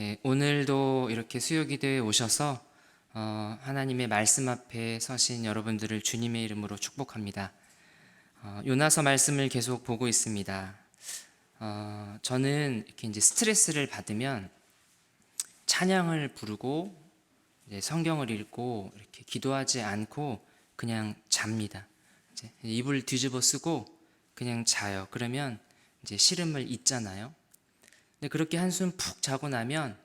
네, 오늘도 이렇게 수요기도에 오셔서 하나님의 말씀 앞에 서신 여러분들을 주님의 이름으로 축복합니다. 요나서 말씀을 계속 보고 있습니다. 저는 이렇게 이제 스트레스를 받으면 찬양을 부르고 이제 성경을 읽고 이렇게 기도하지 않고 그냥 잡니다. 이제 이불 뒤집어 쓰고 그냥 자요. 그러면 이제 시름을 잊잖아요. 근데 그렇게 한숨 푹 자고 나면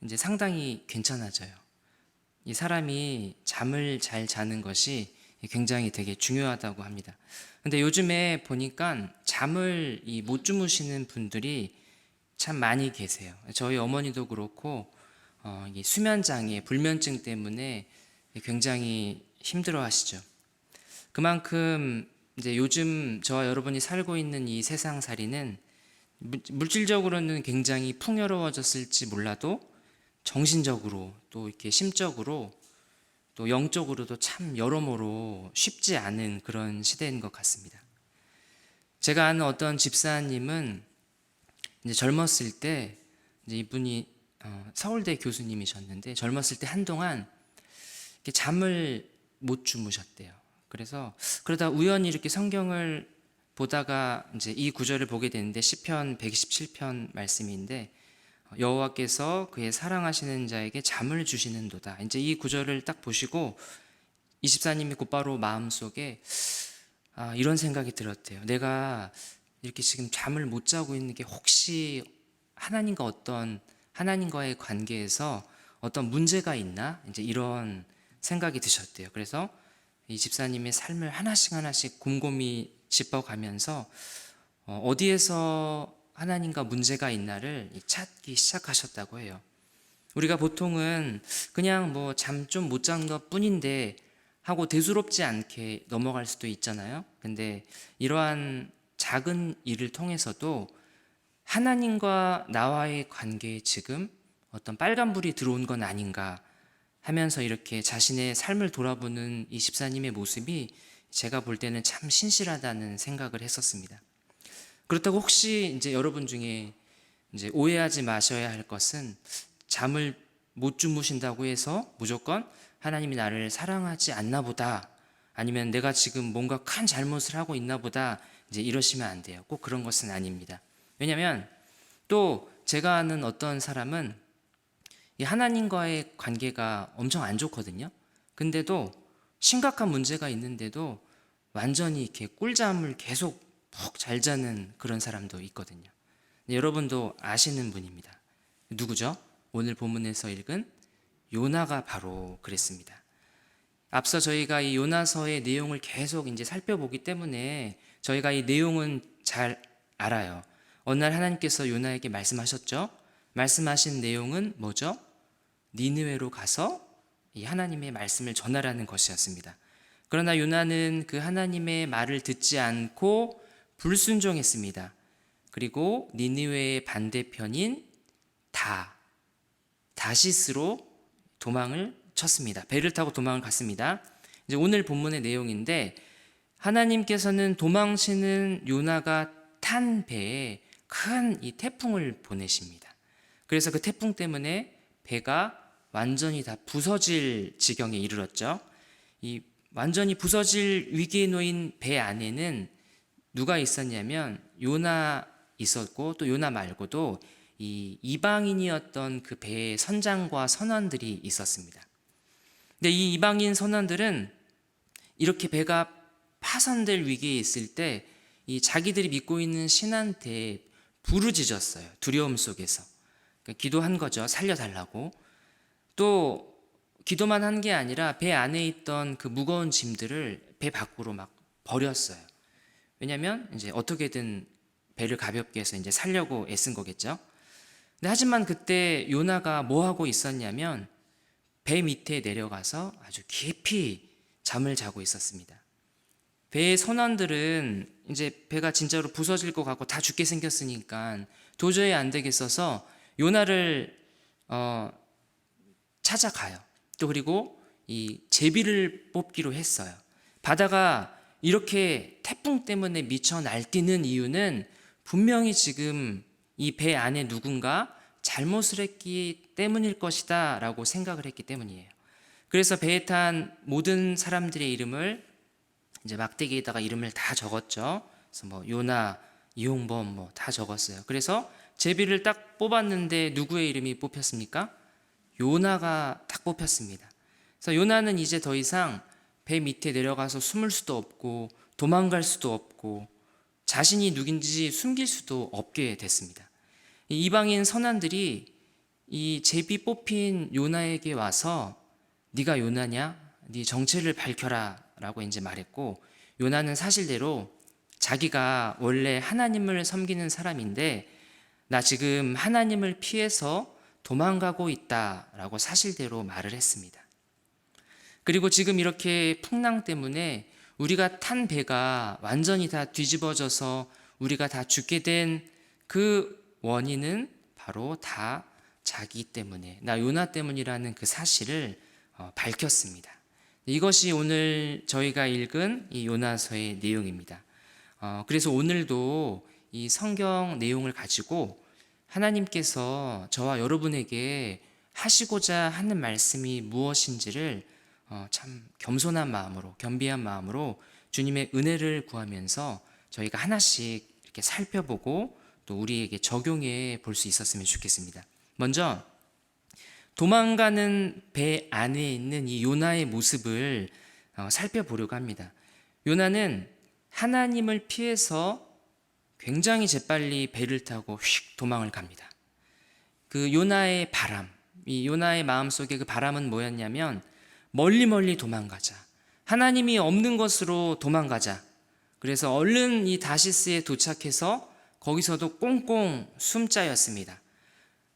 이제 상당히 괜찮아져요. 이 사람이 잠을 잘 자는 것이 굉장히 되게 중요하다고 합니다. 근데 요즘에 보니까 잠을 못 주무시는 분들이 참 많이 계세요. 저희 어머니도 그렇고 이 수면 장애, 불면증 때문에 굉장히 힘들어 하시죠. 그만큼 이제 요즘 저와 여러분이 살고 있는 이 세상살이는 물질적으로는 굉장히 풍요로워졌을지 몰라도 정신적으로 또 이렇게 심적으로 또 영적으로도 참 여러모로 쉽지 않은 그런 시대인 것 같습니다. 제가 아는 어떤 집사님은 이제 젊었을 때 이제 이분이 서울대 교수님이셨는데 젊었을 때 한동안 이렇게 잠을 못 주무셨대요. 그래서 그러다 우연히 이렇게 성경을 보다가 이제 이 구절을 보게 되는데 시편 127편 말씀인데 여호와께서 그의 사랑하시는 자에게 잠을 주시는도다. 이제 이 구절을 딱 보시고 이 집사님이 곧바로 마음속에 이런 생각이 들었대요. 내가 이렇게 지금 잠을 못 자고 있는 게 혹시 하나님과의 관계에서 어떤 문제가 있나? 이제 이런 생각이 드셨대요. 그래서 이 집사님의 삶을 하나씩 곰곰이 짚어가면서 어디에서 하나님과 문제가 있나를 찾기 시작하셨다고 해요. 우리가 보통은 그냥 뭐 잠 좀 못 잔 것 뿐인데 하고 대수롭지 않게 넘어갈 수도 있잖아요. 근데 이러한 작은 일을 통해서도 하나님과 나와의 관계에 지금 어떤 빨간불이 들어온 건 아닌가 하면서 이렇게 자신의 삶을 돌아보는 이 집사님의 모습이 제가 볼 때는 참 신실하다는 생각을 했었습니다. 그렇다고 혹시 이제 여러분 중에 이제 오해하지 마셔야 할 것은 잠을 못 주무신다고 해서 무조건 하나님이 나를 사랑하지 않나 보다, 아니면 내가 지금 뭔가 큰 잘못을 하고 있나 보다, 이제 이러시면 안 돼요. 꼭 그런 것은 아닙니다. 왜냐하면 또 제가 아는 어떤 사람은 이 하나님과의 관계가 엄청 안 좋거든요. 근데도 심각한 문제가 있는데도 완전히 이렇게 꿀잠을 계속 푹 잘 자는 그런 사람도 있거든요. 여러분도 아시는 분입니다. 누구죠? 오늘 본문에서 읽은 요나가 바로 그랬습니다. 앞서 저희가 이 요나서의 내용을 계속 이제 살펴보기 때문에 저희가 이 내용은 잘 알아요. 어느 날 하나님께서 요나에게 말씀하셨죠. 말씀하신 내용은 뭐죠? 니느웨로 가서 이 하나님의 말씀을 전하라는 것이었습니다. 그러나 요나는 그 하나님의 말을 듣지 않고 불순종했습니다. 그리고 니느웨의 반대편인 다시스로 도망을 쳤습니다. 배를 타고 도망을 갔습니다. 이제 오늘 본문의 내용인데 하나님께서는 도망치는 요나가 탄 배에 큰 이 태풍을 보내십니다. 그래서 그 태풍 때문에 배가 완전히 다 부서질 지경에 이르렀죠. 이 완전히 부서질 위기에 놓인 배 안에는 누가 있었냐면 요나 있었고, 또 요나 말고도 이 이방인이었던 그 배의 선장과 선원들이 있었습니다. 근데 이 이방인 선원들은 이렇게 배가 파손될 위기에 있을 때 이 자기들이 믿고 있는 신한테 부르짖었어요. 두려움 속에서. 그러니까 기도한 거죠. 살려달라고. 또 기도만 한 게 아니라 배 안에 있던 그 무거운 짐들을 배 밖으로 막 버렸어요. 왜냐하면 이제 어떻게든 배를 가볍게 해서 이제 살려고 애쓴 거겠죠. 근데 하지만 그때 요나가 뭐 하고 있었냐면 배 밑에 내려가서 아주 깊이 잠을 자고 있었습니다. 배의 선원들은 이제 배가 진짜로 부서질 것 같고 다 죽게 생겼으니까 도저히 안 되겠어서 요나를 찾아가요. 또 그리고 이 제비를 뽑기로 했어요. 바다가 이렇게 태풍 때문에 미쳐 날뛰는 이유는 분명히 지금 이 배 안에 누군가 잘못을 했기 때문일 것이다 라고 생각을 했기 때문이에요. 그래서 배에 탄 모든 사람들의 이름을 이제 막대기에다가 이름을 다 적었죠. 그래서 뭐 요나, 이용범 뭐 다 적었어요. 그래서 제비를 딱 뽑았는데 누구의 이름이 뽑혔습니까? 요나가 딱 뽑혔습니다. 그래서 요나는 이제 더 이상 배 밑에 내려가서 숨을 수도 없고 도망갈 수도 없고 자신이 누군지 숨길 수도 없게 됐습니다. 이 이방인 선원들이 이 제비 뽑힌 요나에게 와서 네가 요나냐? 네 정체를 밝혀라 라고 이제 말했고, 요나는 사실대로 자기가 원래 하나님을 섬기는 사람인데 나 지금 하나님을 피해서 도망가고 있다 라고 사실대로 말을 했습니다. 그리고 지금 이렇게 풍랑 때문에 우리가 탄 배가 완전히 다 뒤집어져서 우리가 다 죽게 된 그 원인은 바로 다 자기 때문에, 나 요나 때문이라는 그 사실을 밝혔습니다. 이것이 오늘 저희가 읽은 이 요나서의 내용입니다. 그래서 오늘도 이 성경 내용을 가지고 하나님께서 저와 여러분에게 하시고자 하는 말씀이 무엇인지를 참 겸손한 마음으로, 겸비한 마음으로 주님의 은혜를 구하면서 저희가 하나씩 이렇게 살펴보고 또 우리에게 적용해 볼 수 있었으면 좋겠습니다. 먼저 도망가는 배 안에 있는 이 요나의 모습을 살펴보려고 합니다. 요나는 하나님을 피해서 굉장히 재빨리 배를 타고 휙 도망을 갑니다. 그 요나의 바람, 이 요나의 마음속에 그 바람은 뭐였냐면 멀리 도망가자. 하나님이 없는 곳으로 도망가자. 그래서 얼른 이 다시스에 도착해서 거기서도 꽁꽁 숨자였습니다.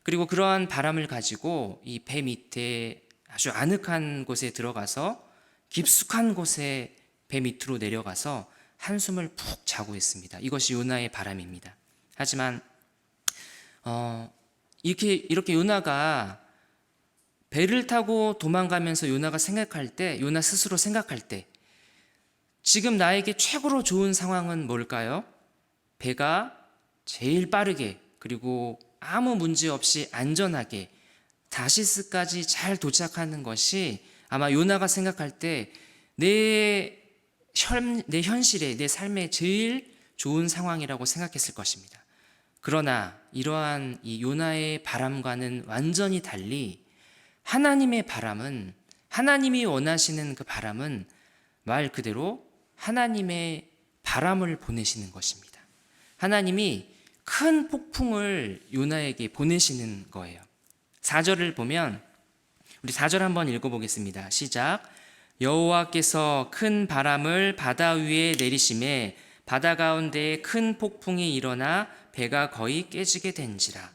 그리고 그러한 바람을 가지고 이 배 밑에 아주 아늑한 곳에 들어가서 깊숙한 곳에 배 밑으로 내려가서 한숨을 푹 자고 있습니다. 이것이 요나의 바람입니다. 하지만 이렇게 요나가 배를 타고 도망가면서 요나 스스로 생각할 때 지금 나에게 최고로 좋은 상황은 뭘까요? 배가 제일 빠르게 그리고 아무 문제 없이 안전하게 다시스까지 잘 도착하는 것이 아마 요나가 생각할 때 내 현실에, 내 삶에 제일 좋은 상황이라고 생각했을 것입니다. 그러나 이러한 이 요나의 바람과는 완전히 달리 하나님의 바람은, 하나님이 원하시는 그 바람은 말 그대로 하나님의 바람을 보내시는 것입니다. 하나님이 큰 폭풍을 요나에게 보내시는 거예요. 4절을 보면 우리 4절 한번 읽어보겠습니다. 시작. 여호와께서 큰 바람을 바다 위에 내리심에 바다 가운데에 큰 폭풍이 일어나 배가 거의 깨지게 된지라.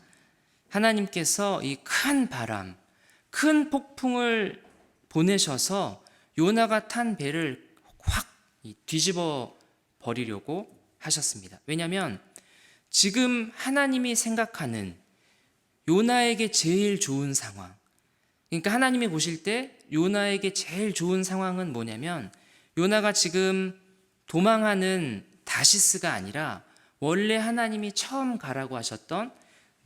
하나님께서 이 큰 바람, 큰 폭풍을 보내셔서 요나가 탄 배를 확 뒤집어 버리려고 하셨습니다. 왜냐하면 지금 하나님이 생각하는 요나에게 제일 좋은 상황, 그러니까 하나님이 보실 때 요나에게 제일 좋은 상황은 뭐냐면 요나가 지금 도망하는 다시스가 아니라 원래 하나님이 처음 가라고 하셨던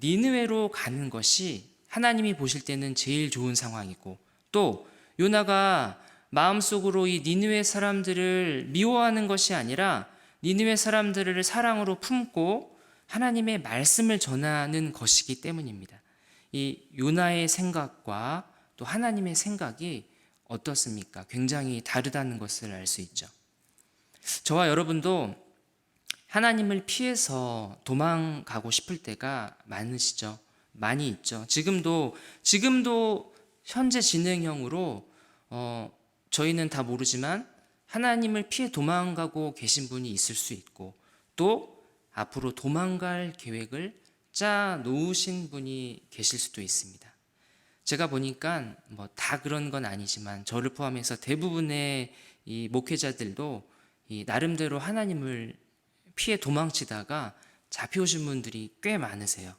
니느웨로 가는 것이 하나님이 보실 때는 제일 좋은 상황이고, 또 요나가 마음속으로 이 니느웨 사람들을 미워하는 것이 아니라 니느웨 사람들을 사랑으로 품고 하나님의 말씀을 전하는 것이기 때문입니다. 이 요나의 생각과 또 하나님의 생각이 어떻습니까? 굉장히 다르다는 것을 알 수 있죠. 저와 여러분도 하나님을 피해서 도망가고 싶을 때가 많으시죠? 많이 있죠. 지금도 현재 진행형으로 저희는 다 모르지만 하나님을 피해 도망가고 계신 분이 있을 수 있고, 또 앞으로 도망갈 계획을 짜 놓으신 분이 계실 수도 있습니다. 제가 보니까 뭐 다 그런 건 아니지만 저를 포함해서 대부분의 이 목회자들도 이 나름대로 하나님을 피해 도망치다가 잡혀오신 분들이 꽤 많으세요.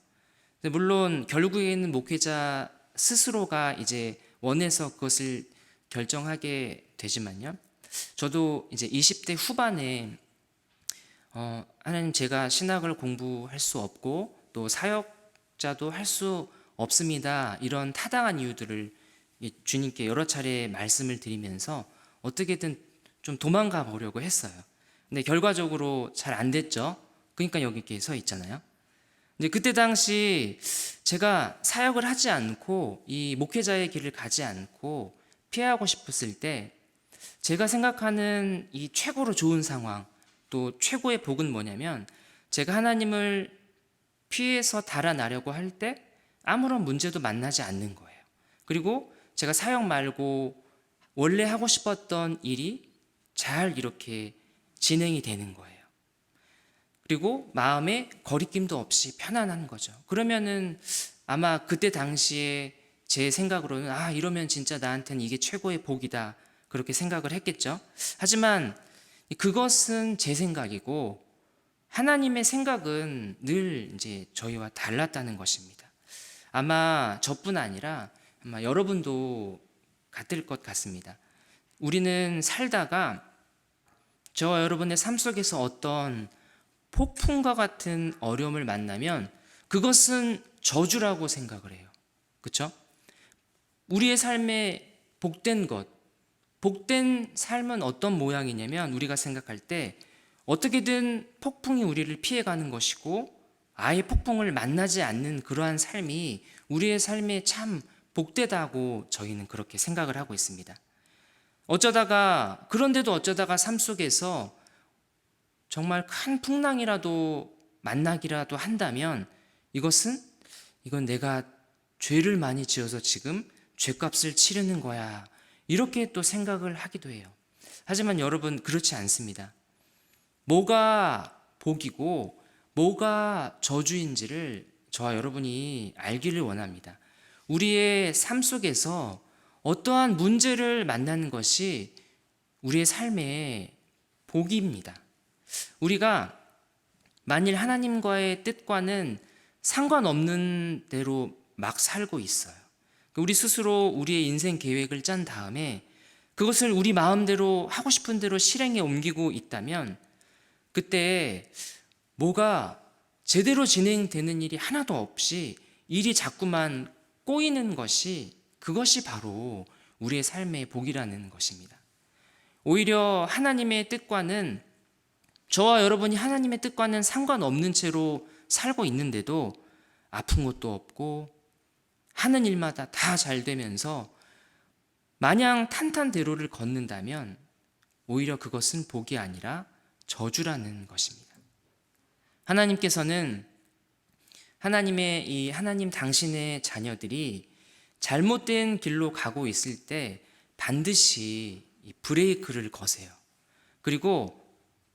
물론 결국에는 목회자 스스로가 이제 원해서 그것을 결정하게 되지만요. 저도 이제 20대 후반에 하나님, 제가 신학을 공부할 수 없고 또 사역자도 할 수 없습니다. 이런 타당한 이유들을 주님께 여러 차례 말씀을 드리면서 어떻게든 좀 도망가 보려고 했어요. 근데 결과적으로 잘 안 됐죠. 그러니까 여기 이렇게 서 있잖아요. 근데 그때 당시 제가 사역을 하지 않고 이 목회자의 길을 가지 않고 피하고 싶었을 때 제가 생각하는 이 최고로 좋은 상황, 또 최고의 복은 뭐냐면 제가 하나님을 피해서 달아나려고 할 때 아무런 문제도 만나지 않는 거예요. 그리고 제가 사역 말고 원래 하고 싶었던 일이 잘 이렇게 진행이 되는 거예요. 그리고 마음에 거리낌도 없이 편안한 거죠. 그러면은 아마 그때 당시에 제 생각으로는 이러면 진짜 나한테는 이게 최고의 복이다. 그렇게 생각을 했겠죠. 하지만 그것은 제 생각이고 하나님의 생각은 늘 이제 저희와 달랐다는 것입니다. 아마 저뿐 아니라 아마 여러분도 같을 것 같습니다. 우리는 살다가 저와 여러분의 삶 속에서 어떤 폭풍과 같은 어려움을 만나면 그것은 저주라고 생각을 해요. 그렇죠? 우리의 삶에 복된 것, 복된 삶은 어떤 모양이냐면 우리가 생각할 때 어떻게든 폭풍이 우리를 피해가는 것이고 아예 폭풍을 만나지 않는 그러한 삶이 우리의 삶에 참 복되다고 저희는 그렇게 생각을 하고 있습니다. 그런데도 어쩌다가 삶 속에서 정말 큰 풍랑이라도 만나기라도 한다면 이건 내가 죄를 많이 지어서 지금 죄값을 치르는 거야. 이렇게 또 생각을 하기도 해요. 하지만 여러분 그렇지 않습니다. 뭐가 복이고 뭐가 저주인지를 저와 여러분이 알기를 원합니다. 우리의 삶 속에서 어떠한 문제를 만나는 것이 우리의 삶의 복입니다. 우리가 만일 하나님과의 뜻과는 상관없는 대로 막 살고 있어요. 우리 스스로 우리의 인생 계획을 짠 다음에 그것을 우리 마음대로 하고 싶은 대로 실행에 옮기고 있다면 그때 뭐가 제대로 진행되는 일이 하나도 없이 일이 자꾸만 꼬이는 그것이 바로 우리의 삶의 복이라는 것입니다. 오히려 하나님의 뜻과는 저와 여러분이 하나님의 뜻과는 상관없는 채로 살고 있는데도 아픈 것도 없고 하는 일마다 다 잘 되면서 마냥 탄탄대로를 걷는다면 오히려 그것은 복이 아니라 저주라는 것입니다. 하나님께서는 하나님 당신의 자녀들이 잘못된 길로 가고 있을 때 반드시 이 브레이크를 거세요. 그리고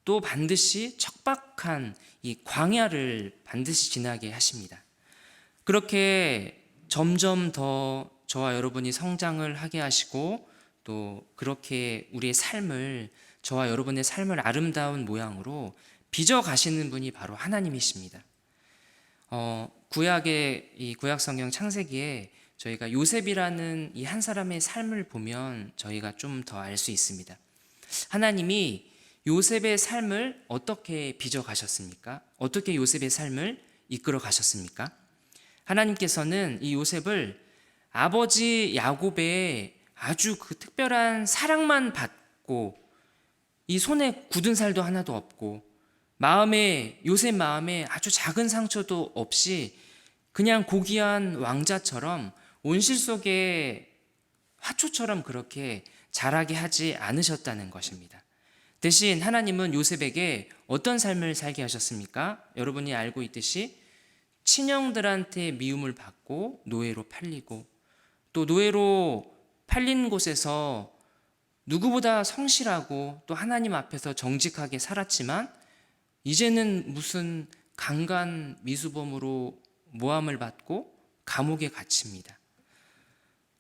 또 반드시 척박한 이 광야를 반드시 지나게 하십니다. 그렇게 점점 더 저와 여러분이 성장을 하게 하시고 또 그렇게 우리의 삶을 저와 여러분의 삶을 아름다운 모양으로 빚어 가시는 분이 바로 하나님이십니다. 구약의 구약 성경 창세기에 저희가 요셉이라는 이 한 사람의 삶을 보면 저희가 좀 더 알 수 있습니다. 하나님이 요셉의 삶을 어떻게 빚어 가셨습니까? 어떻게 요셉의 삶을 이끌어 가셨습니까? 하나님께서는 이 요셉을 아버지 야곱의 아주 그 특별한 사랑만 받고 이 손에 굳은 살도 하나도 없고 요셉 마음에 아주 작은 상처도 없이 그냥 고귀한 왕자처럼 온실 속에 화초처럼 그렇게 자라게 하지 않으셨다는 것입니다. 대신 하나님은 요셉에게 어떤 삶을 살게 하셨습니까? 여러분이 알고 있듯이 친형들한테 미움을 받고 노예로 팔리고 또 노예로 팔린 곳에서 누구보다 성실하고 또 하나님 앞에서 정직하게 살았지만 이제는 무슨 강간 미수범으로 모함을 받고 감옥에 갇힙니다.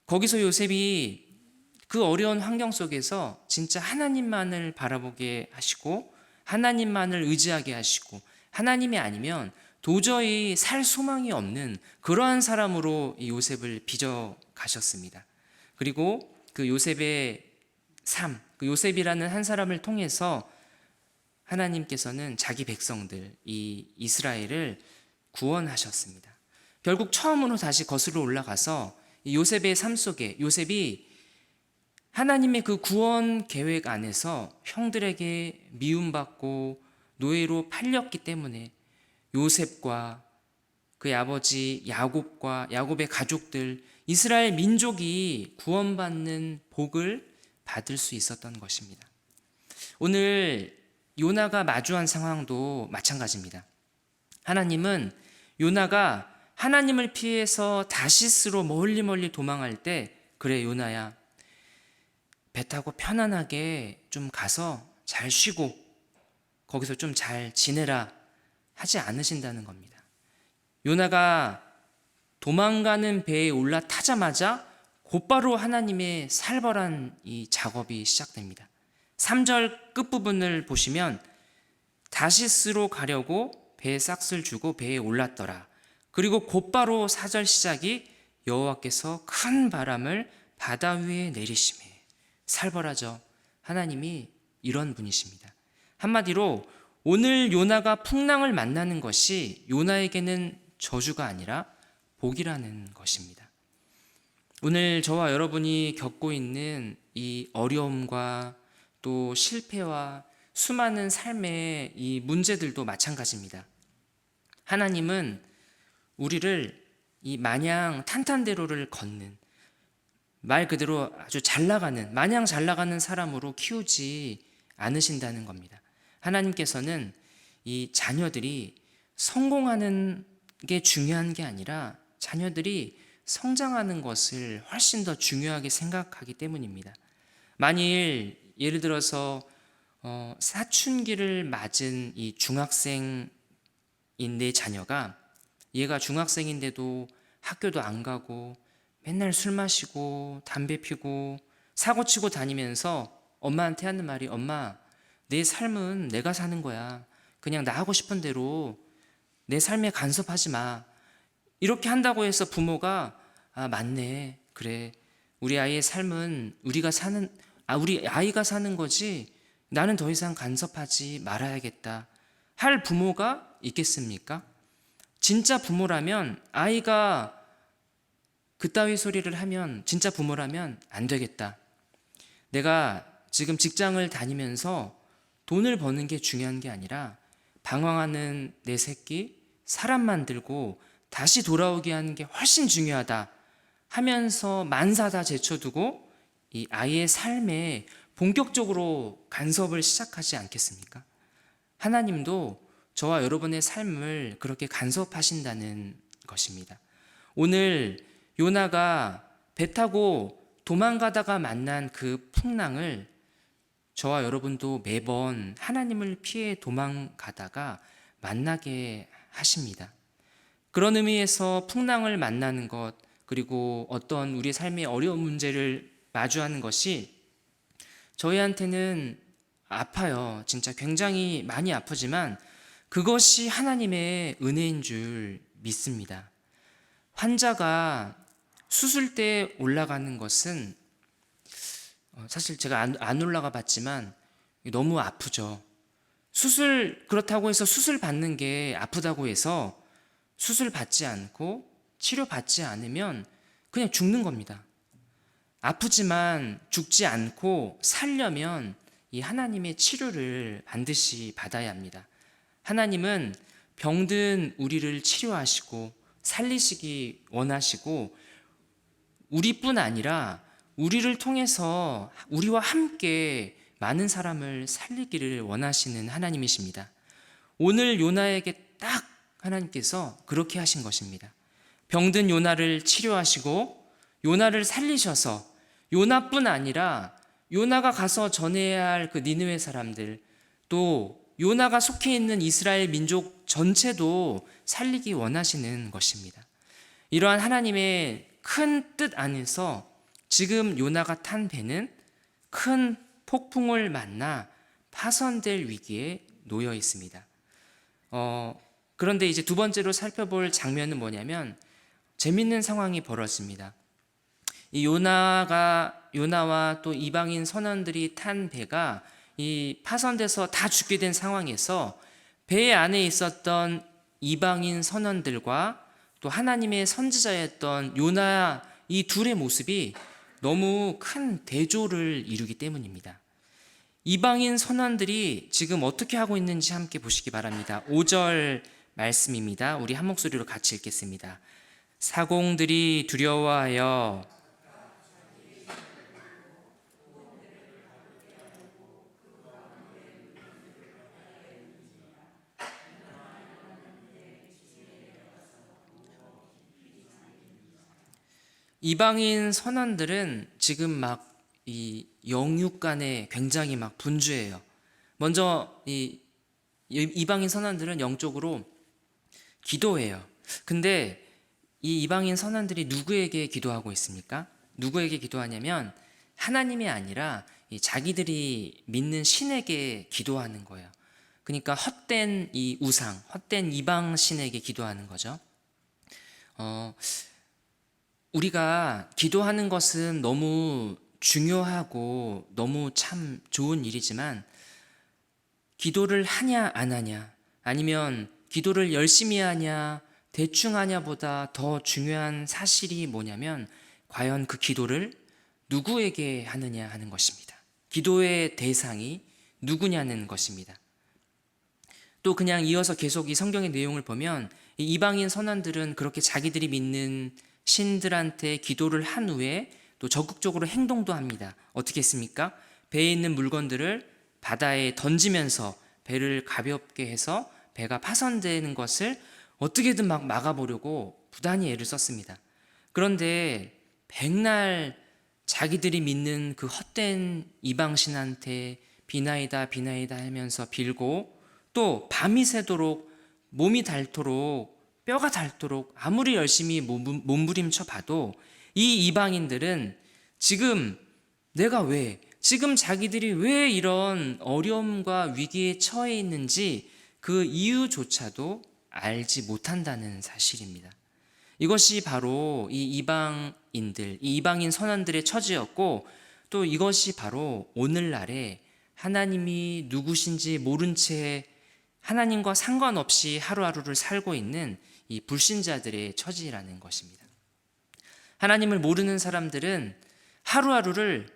거기서 요셉이 그 어려운 환경 속에서 진짜 하나님만을 바라보게 하시고 하나님만을 의지하게 하시고 하나님이 아니면 도저히 살 소망이 없는 그러한 사람으로 이 요셉을 빚어 가셨습니다. 그리고 그 요셉의 삶, 그 요셉이라는 한 사람을 통해서 하나님께서는 자기 백성들, 이 이스라엘을 구원하셨습니다. 결국 처음으로 다시 거슬러 올라가서 이 요셉의 삶 속에 요셉이 하나님의 그 구원 계획 안에서 형들에게 미움받고 노예로 팔렸기 때문에 요셉과 그의 아버지 야곱과 야곱의 가족들, 이스라엘 민족이 구원받는 복을 받을 수 있었던 것입니다. 오늘 요나가 마주한 상황도 마찬가지입니다. 하나님은 요나가 하나님을 피해서 다시스로 멀리 도망할 때, 그래 요나야, 배 타고 편안하게 좀 가서 잘 쉬고 거기서 좀 잘 지내라 하지 않으신다는 겁니다. 요나가 도망가는 배에 올라타자마자 곧바로 하나님의 살벌한 이 작업이 시작됩니다. 3절 끝부분을 보시면 다시스로 가려고 배에 싹쓸 주고 배에 올랐더라. 그리고 곧바로 4절 시작이 여호와께서 큰 바람을 바다 위에 내리시매. 살벌하죠. 하나님이 이런 분이십니다. 한마디로 오늘 요나가 풍랑을 만나는 것이 요나에게는 저주가 아니라 복이라는 것입니다. 오늘 저와 여러분이 겪고 있는 이 어려움과 또 실패와 수많은 삶의 이 문제들도 마찬가지입니다. 하나님은 우리를 이 마냥 탄탄대로를 걷는, 말 그대로 아주 잘 나가는, 마냥 잘 나가는 사람으로 키우지 않으신다는 겁니다. 하나님께서는 이 자녀들이 성공하는 게 중요한 게 아니라 자녀들이 성장하는 것을 훨씬 더 중요하게 생각하기 때문입니다. 만일 예를 들어서 사춘기를 맞은 이 중학생인 내 자녀가, 얘가 중학생인데도 학교도 안 가고 맨날 술 마시고 담배 피고 사고치고 다니면서 엄마한테 하는 말이, 엄마, 내 삶은 내가 사는 거야. 그냥 나 하고 싶은 대로 내 삶에 간섭하지 마. 이렇게 한다고 해서 부모가, 아, 맞네. 그래. 우리 아이의 삶은 우리 아이가 사는 거지. 나는 더 이상 간섭하지 말아야겠다. 할 부모가 있겠습니까? 진짜 부모라면, 아이가 그따위 소리를 하면 진짜 부모라면 안 되겠다. 내가 지금 직장을 다니면서 돈을 버는 게 중요한 게 아니라 방황하는 내 새끼, 사람 만들고 다시 돌아오게 하는 게 훨씬 중요하다 하면서 만사 다 제쳐두고 이 아이의 삶에 본격적으로 간섭을 시작하지 않겠습니까? 하나님도 저와 여러분의 삶을 그렇게 간섭하신다는 것입니다. 오늘 요나가 배 타고 도망가다가 만난 그 풍랑을 저와 여러분도 매번 하나님을 피해 도망가다가 만나게 하십니다. 그런 의미에서 풍랑을 만나는 것, 그리고 어떤 우리 삶의 어려운 문제를 마주하는 것이 저희한테는 아파요. 진짜 굉장히 많이 아프지만 그것이 하나님의 은혜인 줄 믿습니다. 환자가 수술대에 올라가는 것은 사실 제가 안 올라가 봤지만 너무 아프죠. 그렇다고 해서 수술 받는 게 아프다고 해서 수술 받지 않고 치료 받지 않으면 그냥 죽는 겁니다. 아프지만 죽지 않고 살려면 이 하나님의 치료를 반드시 받아야 합니다. 하나님은 병든 우리를 치료하시고 살리시기 원하시고, 우리뿐 아니라 우리를 통해서 우리와 함께 많은 사람을 살리기를 원하시는 하나님이십니다. 오늘 요나에게 딱 하나님께서 그렇게 하신 것입니다. 병든 요나를 치료하시고 요나를 살리셔서 요나뿐 아니라 요나가 가서 전해야 할 그 니느웨 사람들, 또 요나가 속해 있는 이스라엘 민족 전체도 살리기 원하시는 것입니다. 이러한 하나님의 큰 뜻 안에서 지금 요나가 탄 배는 큰 폭풍을 만나 파손될 위기에 놓여 있습니다. 그런데 이제 두 번째로 살펴볼 장면은 뭐냐면 재밌는 상황이 벌어집니다. 이 요나와 또 이방인 선원들이 탄 배가 이 파손돼서 다 죽게 된 상황에서 배 안에 있었던 이방인 선원들과 또 하나님의 선지자였던 요나, 이 둘의 모습이 너무 큰 대조를 이루기 때문입니다. 이방인 선원들이 지금 어떻게 하고 있는지 함께 보시기 바랍니다. 5절 말씀입니다. 우리 한 목소리로 같이 읽겠습니다. 사공들이 두려워하여 이방인 선원들은 지금 막 이 영육 간에 굉장히 막 분주해요. 먼저 이 이방인 선원들은 영적으로 기도해요. 근데 이 이방인 선원들이 누구에게 기도하고 있습니까? 누구에게 기도하냐면 하나님이 아니라 이 자기들이 믿는 신에게 기도하는 거예요. 그러니까 헛된 이 우상, 헛된 이방 신에게 기도하는 거죠. 우리가 기도하는 것은 너무 중요하고 너무 참 좋은 일이지만 기도를 하냐 안 하냐, 아니면 기도를 열심히 하냐 대충 하냐보다 더 중요한 사실이 뭐냐면 과연 그 기도를 누구에게 하느냐 하는 것입니다. 기도의 대상이 누구냐는 것입니다. 또 그냥 이어서 계속 이 성경의 내용을 보면 이 이방인 선원들은 그렇게 자기들이 믿는 신들한테 기도를 한 후에 또 적극적으로 행동도 합니다. 어떻게 했습니까? 배에 있는 물건들을 바다에 던지면서 배를 가볍게 해서 배가 파손되는 것을 어떻게든 막 막아보려고 부단히 애를 썼습니다. 그런데 백날 자기들이 믿는 그 헛된 이방신한테 비나이다 비나이다 하면서 빌고 또 밤이 새도록 몸이 닳도록 뼈가 닳도록 아무리 열심히 몸부림쳐 봐도 이 이방인들은 지금 지금 자기들이 왜 이런 어려움과 위기에 처해 있는지 그 이유조차도 알지 못한다는 사실입니다. 이것이 바로 이 이방인들, 이 이방인 선원들의 처지였고 또 이것이 바로 오늘날에 하나님이 누구신지 모른 채 하나님과 상관없이 하루하루를 살고 있는 이 불신자들의 처지라는 것입니다. 하나님을 모르는 사람들은 하루하루를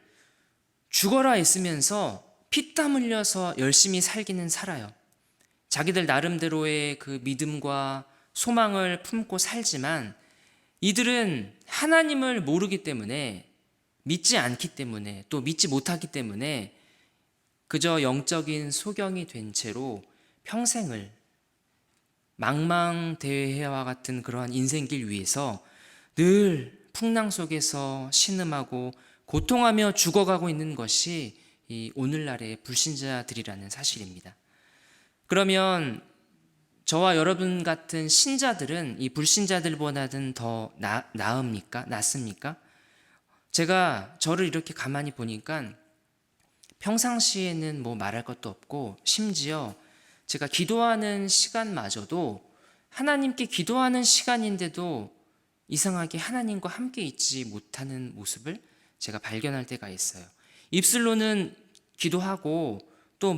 죽어라 애쓰면서 피땀 흘려서 열심히 살기는 살아요. 자기들 나름대로의 그 믿음과 소망을 품고 살지만 이들은 하나님을 모르기 때문에, 믿지 않기 때문에, 또 믿지 못하기 때문에 그저 영적인 소경이 된 채로 평생을 망망대해와 같은 그러한 인생길 위에서 늘 풍랑 속에서 신음하고 고통하며 죽어가고 있는 것이 이 오늘날의 불신자들이라는 사실입니다. 그러면 저와 여러분 같은 신자들은 이 불신자들보다는 더 나습니까? 제가 저를 이렇게 가만히 보니까 평상시에는 뭐 말할 것도 없고 심지어 제가 기도하는 시간마저도 하나님께 기도하는 시간인데도 이상하게 하나님과 함께 있지 못하는 모습을 제가 발견할 때가 있어요. 입술로는 기도하고 또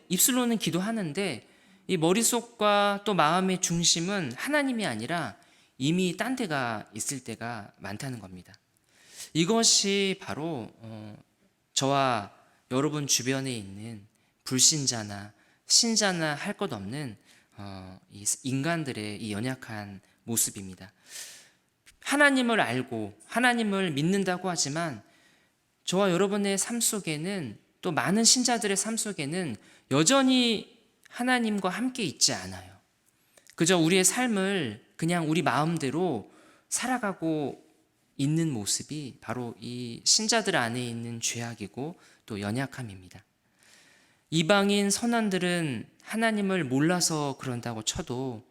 입술로는 기도하는데 이 머릿속과 또 마음의 중심은 하나님이 아니라 이미 딴 데가 있을 때가 많다는 겁니다. 이것이 바로 저와 여러분 주변에 있는 불신자나 신자나 할 것 없는 이 인간들의 이 연약한 모습입니다. 하나님을 알고 하나님을 믿는다고 하지만 저와 여러분의 삶 속에는, 또 많은 신자들의 삶 속에는 여전히 하나님과 함께 있지 않아요. 그저 우리의 삶을 그냥 우리 마음대로 살아가고 있는 모습이 바로 이 신자들 안에 있는 죄악이고 또 연약함입니다. 이방인 선원들은 하나님을 몰라서 그런다고 쳐도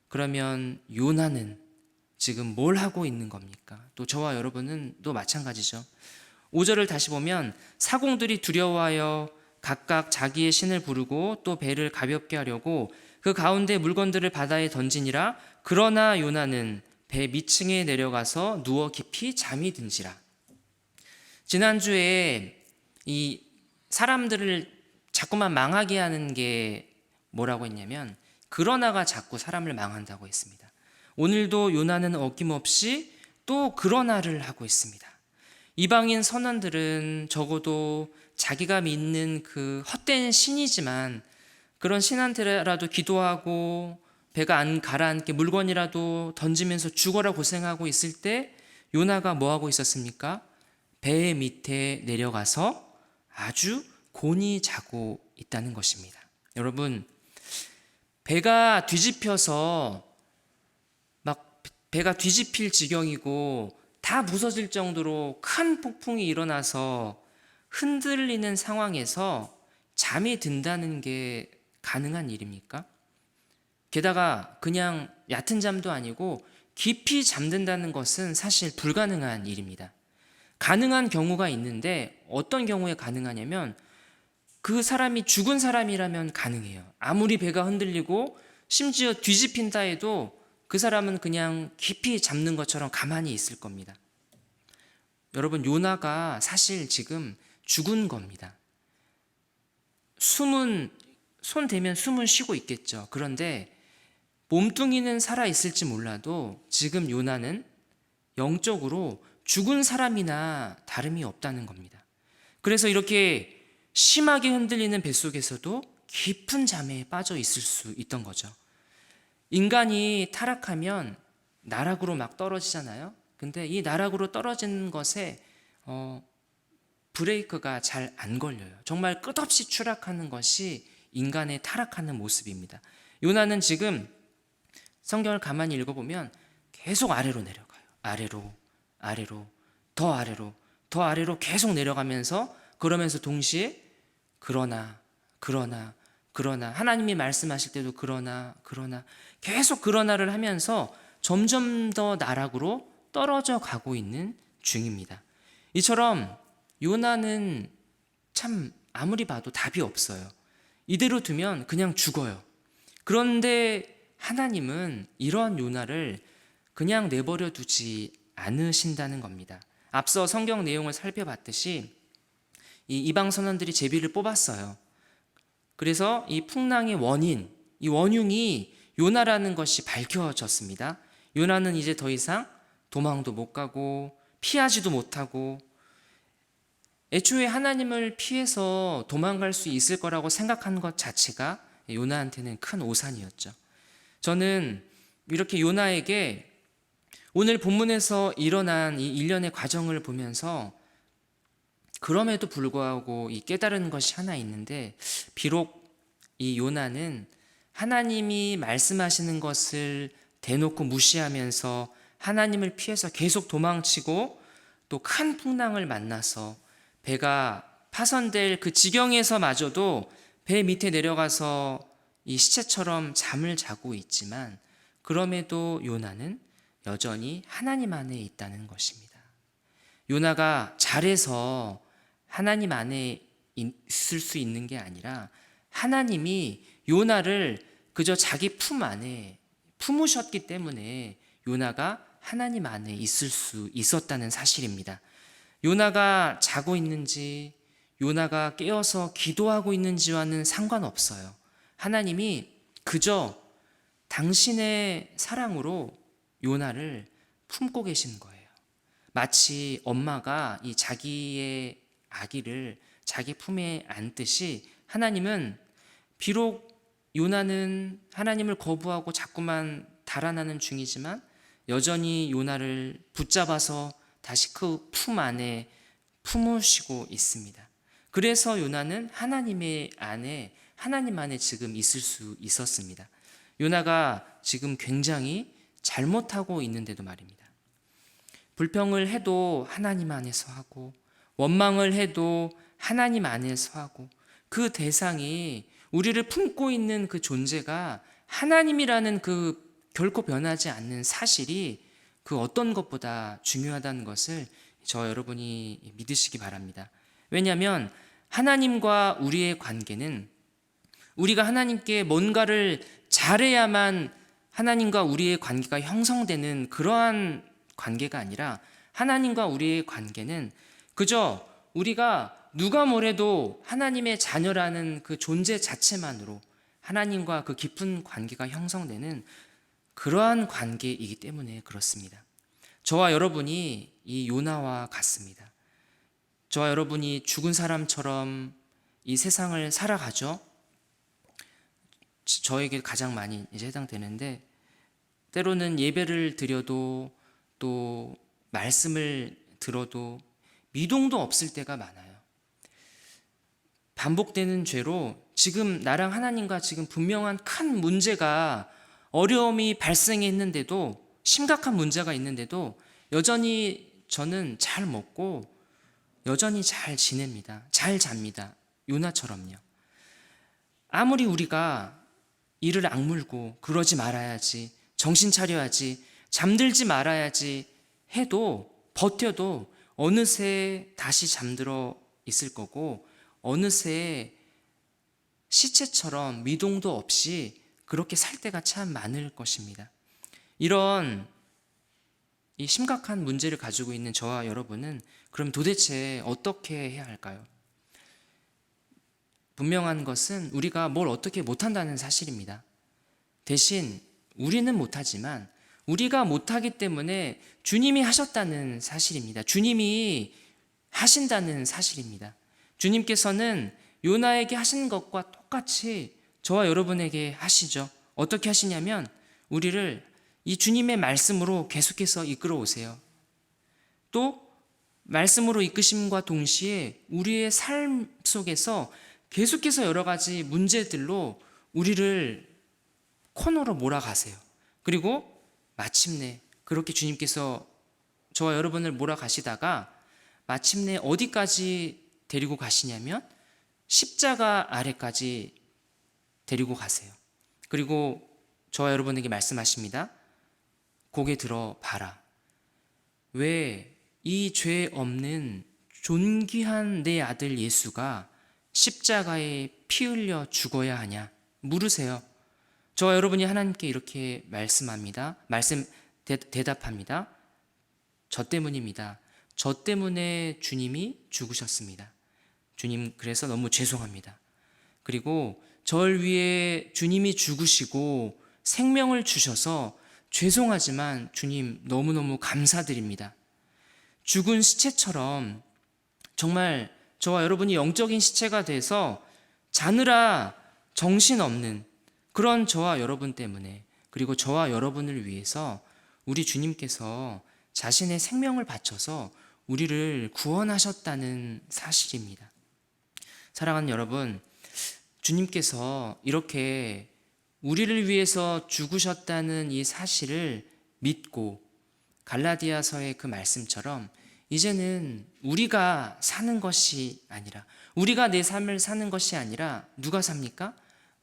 그러면 요나는 지금 뭘 하고 있는 겁니까? 또 저와 여러분은 또 마찬가지죠. 5절을 다시 보면 사공들이 두려워하여 각각 자기의 신을 부르고 또 배를 가볍게 하려고 그 가운데 물건들을 바다에 던지니라. 그러나 요나는 배 밑층에 내려가서 누워 깊이 잠이 든지라. 지난주에 이 사람들을 자꾸만 망하게 하는 게 뭐라고 했냐면 그러나가 자꾸 사람을 망한다고 했습니다. 오늘도 요나는 어김없이 또 그러나를 하고 있습니다. 이방인 선원들은 적어도 자기가 믿는 그 헛된 신이지만 그런 신한테라도 기도하고 배가 안 가라앉게 물건이라도 던지면서 죽어라 고생하고 있을 때 요나가 뭐 하고 있었습니까? 배 밑에 내려가서 아주 곤히 자고 있다는 것입니다. 여러분, 배가 뒤집혀서 막 배가 뒤집힐 지경이고 다 부서질 정도로 큰 폭풍이 일어나서 흔들리는 상황에서 잠이 든다는 게 가능한 일입니까? 게다가 그냥 얕은 잠도 아니고 깊이 잠든다는 것은 사실 불가능한 일입니다. 가능한 경우가 있는데 어떤 경우에 가능하냐면 그 사람이 죽은 사람이라면 가능해요. 아무리 배가 흔들리고 심지어 뒤집힌다 해도 그 사람은 그냥 깊이 잠든 것처럼 가만히 있을 겁니다. 여러분, 요나가 사실 지금 죽은 겁니다. 손 대면 숨은 쉬고 있겠죠. 그런데 몸뚱이는 살아있을지 몰라도 지금 요나는 영적으로 죽은 사람이나 다름이 없다는 겁니다. 그래서 이렇게 심하게 흔들리는 뱃속에서도 깊은 잠에 빠져 있을 수 있던 거죠. 인간이 타락하면 나락으로 막 떨어지잖아요. 근데 이 나락으로 떨어지는 것에 브레이크가 잘 안 걸려요. 정말 끝없이 추락하는 것이 인간의 타락하는 모습입니다. 요나는 지금 성경을 가만히 읽어보면 계속 아래로 내려가요. 아래로, 아래로, 더 아래로, 더 아래로 계속 내려가면서 그러면서 동시에 그러나, 그러나, 그러나 하나님이 말씀하실 때도 그러나, 그러나 계속 그러나를 하면서 점점 더 나락으로 떨어져 가고 있는 중입니다. 이처럼 요나는 참 아무리 봐도 답이 없어요. 이대로 두면 그냥 죽어요. 그런데 하나님은 이러한 요나를 그냥 내버려 두지 않으신다는 겁니다. 앞서 성경 내용을 살펴봤듯이 이 이방 선원들이 제비를 뽑았어요. 그래서 이 풍랑의 원인, 이 원흉이 요나라는 것이 밝혀졌습니다. 요나는 이제 더 이상 도망도 못 가고 피하지도 못하고 애초에 하나님을 피해서 도망갈 수 있을 거라고 생각한 것 자체가 요나한테는 큰 오산이었죠. 저는 이렇게 요나에게 오늘 본문에서 일어난 이 일련의 과정을 보면서 그럼에도 불구하고 이 깨달은 것이 하나 있는데, 비록 이 요나는 하나님이 말씀하시는 것을 대놓고 무시하면서 하나님을 피해서 계속 도망치고 또 큰 풍랑을 만나서 배가 파손될 그 지경에서마저도 배 밑에 내려가서 이 시체처럼 잠을 자고 있지만 그럼에도 요나는 여전히 하나님 안에 있다는 것입니다. 요나가 잘해서 하나님 안에 있을 수 있는 게 아니라 하나님이 요나를 그저 자기 품 안에 품으셨기 때문에 요나가 하나님 안에 있을 수 있었다는 사실입니다. 요나가 자고 있는지 요나가 깨어서 기도하고 있는지와는 상관없어요. 하나님이 그저 당신의 사랑으로 요나를 품고 계신 거예요. 마치 엄마가 이 자기의 아기를 자기 품에 안듯이 하나님은 비록 요나는 하나님을 거부하고 자꾸만 달아나는 중이지만 여전히 요나를 붙잡아서 다시 그 품 안에 품으시고 있습니다. 그래서 요나는 하나님 안에 지금 있을 수 있었습니다. 요나가 지금 굉장히 잘못하고 있는데도 말입니다. 불평을 해도 하나님 안에서 하고 원망을 해도 하나님 안에서 하고 그 대상이 우리를 품고 있는 그 존재가 하나님이라는 그 결코 변하지 않는 사실이 그 어떤 것보다 중요하다는 것을 저 여러분이 믿으시기 바랍니다. 왜냐하면 하나님과 우리의 관계는 우리가 하나님께 뭔가를 잘해야만 하나님과 우리의 관계가 형성되는 그러한 관계가 아니라 하나님과 우리의 관계는 그저 우리가 누가 뭐래도 하나님의 자녀라는 그 존재 자체만으로 하나님과 그 깊은 관계가 형성되는 그러한 관계이기 때문에 그렇습니다. 저와 여러분이 이 요나와 같습니다. 저와 여러분이 죽은 사람처럼 이 세상을 살아가죠. 저에게 가장 많이 이제 해당되는데, 때로는 예배를 드려도 또 말씀을 들어도 미동도 없을 때가 많아요. 반복되는 죄로 지금 나랑 하나님과 지금 분명한 큰 문제가, 어려움이 발생했는데도, 심각한 문제가 있는데도 여전히 저는 잘 먹고 여전히 잘 지냅니다. 잘 잡니다. 요나처럼요. 아무리 우리가 이를 악물고 그러지 말아야지, 정신 차려야지, 잠들지 말아야지 해도, 버텨도 어느새 다시 잠들어 있을 거고, 어느새 시체처럼 미동도 없이 그렇게 살 때가 참 많을 것입니다. 이런 이 심각한 문제를 가지고 있는 저와 여러분은 그럼 도대체 어떻게 해야 할까요? 분명한 것은 우리가 뭘 어떻게 못한다는 사실입니다. 대신 우리는 못하지만 우리가 못하기 때문에 주님이 하셨다는 사실입니다. 주님이 하신다는 사실입니다. 주님께서는 요나에게 하신 것과 똑같이 저와 여러분에게 하시죠. 어떻게 하시냐면 우리를 이 주님의 말씀으로 계속해서 이끌어 오세요. 또 말씀으로 이끄심과 동시에 우리의 삶 속에서 계속해서 여러 가지 문제들로 우리를 코너로 몰아가세요. 그리고 마침내 그렇게 주님께서 저와 여러분을 몰아가시다가 마침내 어디까지 데리고 가시냐면 십자가 아래까지 데리고 가세요. 그리고 저와 여러분에게 말씀하십니다. 고개 들어 봐라. 왜 이 죄 없는 존귀한 내 아들 예수가 십자가에 피 흘려 죽어야 하냐? 물으세요. 저와 여러분이 하나님께 이렇게 말씀합니다. 대답합니다. 저 때문입니다. 저 때문에 주님이 죽으셨습니다. 주님, 그래서 너무 죄송합니다. 그리고 절 위해 주님이 죽으시고 생명을 주셔서 죄송하지만 주님 너무너무 감사드립니다. 죽은 시체처럼 정말 저와 여러분이 영적인 시체가 돼서 자느라 정신없는 그런 저와 여러분 때문에, 그리고 저와 여러분을 위해서 우리 주님께서 자신의 생명을 바쳐서 우리를 구원하셨다는 사실입니다. 사랑하는 여러분, 주님께서 이렇게 우리를 위해서 죽으셨다는 이 사실을 믿고 갈라디아서의 그 말씀처럼 이제는 우리가 사는 것이 아니라, 우리가 내 삶을 사는 것이 아니라 누가 삽니까?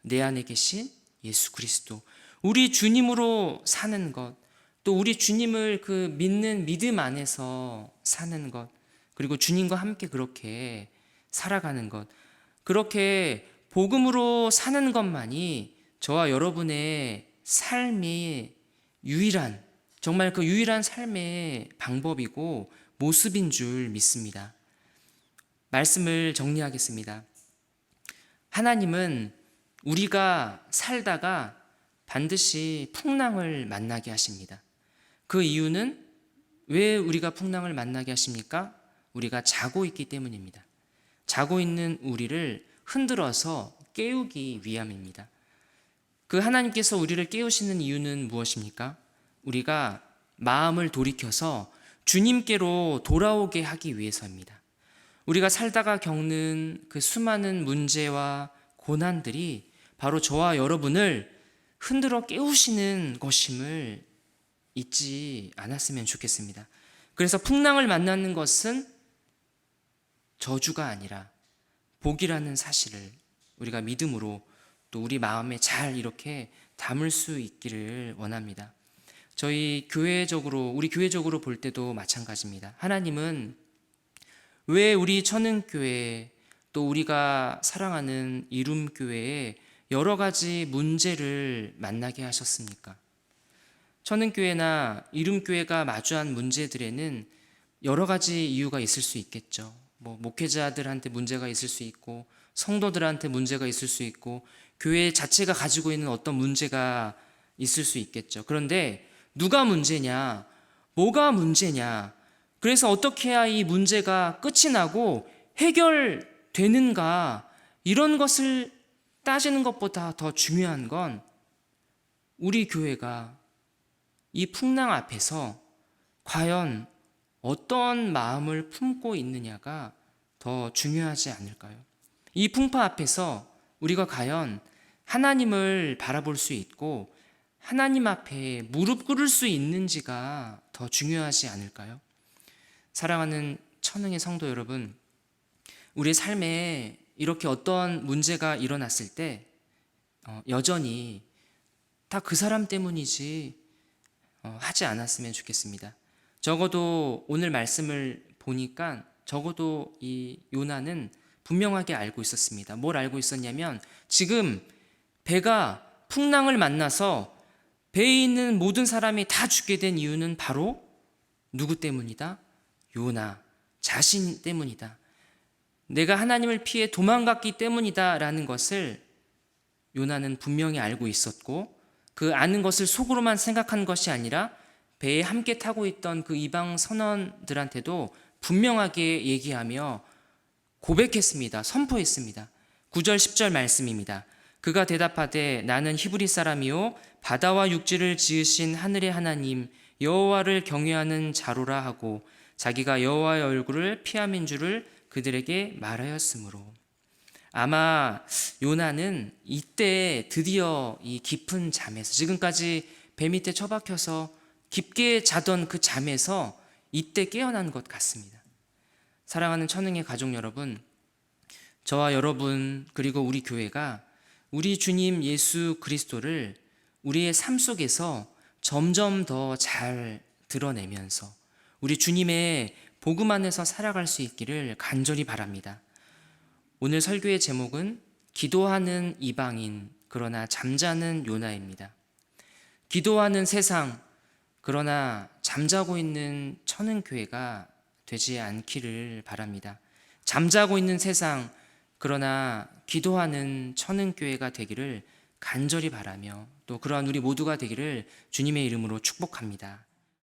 내 안에 계신 예수 그리스도, 우리 주님으로 사는 것, 또 우리 주님을 그 믿는 믿음 안에서 사는 것, 그리고 주님과 함께 그렇게 살아가는 것, 그렇게 복음으로 사는 것만이 저와 여러분의 삶이 유일한, 정말 그 유일한 삶의 방법이고 모습인 줄 믿습니다. 말씀을 정리하겠습니다. 하나님은 우리가 살다가 반드시 풍랑을 만나게 하십니다. 그 이유는 왜 우리가 풍랑을 만나게 하십니까? 우리가 자고 있기 때문입니다. 자고 있는 우리를 흔들어서 깨우기 위함입니다. 그 하나님께서 우리를 깨우시는 이유는 무엇입니까? 우리가 마음을 돌이켜서 주님께로 돌아오게 하기 위해서입니다. 우리가 살다가 겪는 그 수많은 문제와 고난들이 바로 저와 여러분을 흔들어 깨우시는 것임을 잊지 않았으면 좋겠습니다. 그래서 풍랑을 만나는 것은 저주가 아니라 복이라는 사실을 우리가 믿음으로 또 우리 마음에 잘 이렇게 담을 수 있기를 원합니다. 우리 교회적으로 볼 때도 마찬가지입니다. 하나님은 왜 우리 천은교회, 또 우리가 사랑하는 이룸교회에 여러 가지 문제를 만나게 하셨습니까? 천은교회나 이룸교회가 마주한 문제들에는 여러 가지 이유가 있을 수 있겠죠. 목회자들한테 문제가 있을 수 있고, 성도들한테 문제가 있을 수 있고, 교회 자체가 가지고 있는 어떤 문제가 있을 수 있겠죠. 그런데 누가 문제냐? 뭐가 문제냐? 그래서 어떻게 해야 이 문제가 끝이 나고 해결되는가? 이런 것을 따지는 것보다 더 중요한 건 우리 교회가 이 풍랑 앞에서 과연 어떤 마음을 품고 있느냐가 더 중요하지 않을까요? 이 풍파 앞에서 우리가 과연 하나님을 바라볼 수 있고 하나님 앞에 무릎 꿇을 수 있는지가 더 중요하지 않을까요? 사랑하는 천흥의 성도 여러분, 우리 삶에 이렇게 어떤 문제가 일어났을 때 여전히 다 그 사람 때문이지 하지 않았으면 좋겠습니다. 적어도 오늘 말씀을 보니까 적어도 이 요나는 분명하게 알고 있었습니다. 뭘 알고 있었냐면 지금 배가 풍랑을 만나서 배에 있는 모든 사람이 다 죽게 된 이유는 바로 누구 때문이다? 요나 자신 때문이다. 내가 하나님을 피해 도망갔기 때문이다 라는 것을 요나는 분명히 알고 있었고, 그 아는 것을 속으로만 생각한 것이 아니라 배에 함께 타고 있던 그 이방 선원들한테도 분명하게 얘기하며 고백했습니다. 선포했습니다. 9절 10절 말씀입니다. 그가 대답하되 나는 히브리 사람이요 바다와 육지를 지으신 하늘의 하나님 여호와를 경외하는 자로라 하고 자기가 여호와의 얼굴을 피함인 줄을 그들에게 말하였으므로. 아마 요나는 이때 드디어 이 깊은 잠에서, 지금까지 배 밑에 처박혀서 깊게 자던 그 잠에서 이때 깨어난 것 같습니다. 사랑하는 천흥의 가족 여러분, 저와 여러분 그리고 우리 교회가 우리 주님 예수 그리스도를 우리의 삶 속에서 점점 더 잘 드러내면서 우리 주님의 복음 안에서 살아갈 수 있기를 간절히 바랍니다. 오늘 설교의 제목은 기도하는 이방인 그러나 잠자는 요나입니다. 기도하는 세상 그러나 잠자고 있는 천흥교회가 되지 않기를 바랍니다. 잠자고 있는 세상 그러나 기도하는 천흥교회가 되기를 간절히 바라며 또 그러한 우리 모두가 되기를 주님의 이름으로 축복합니다.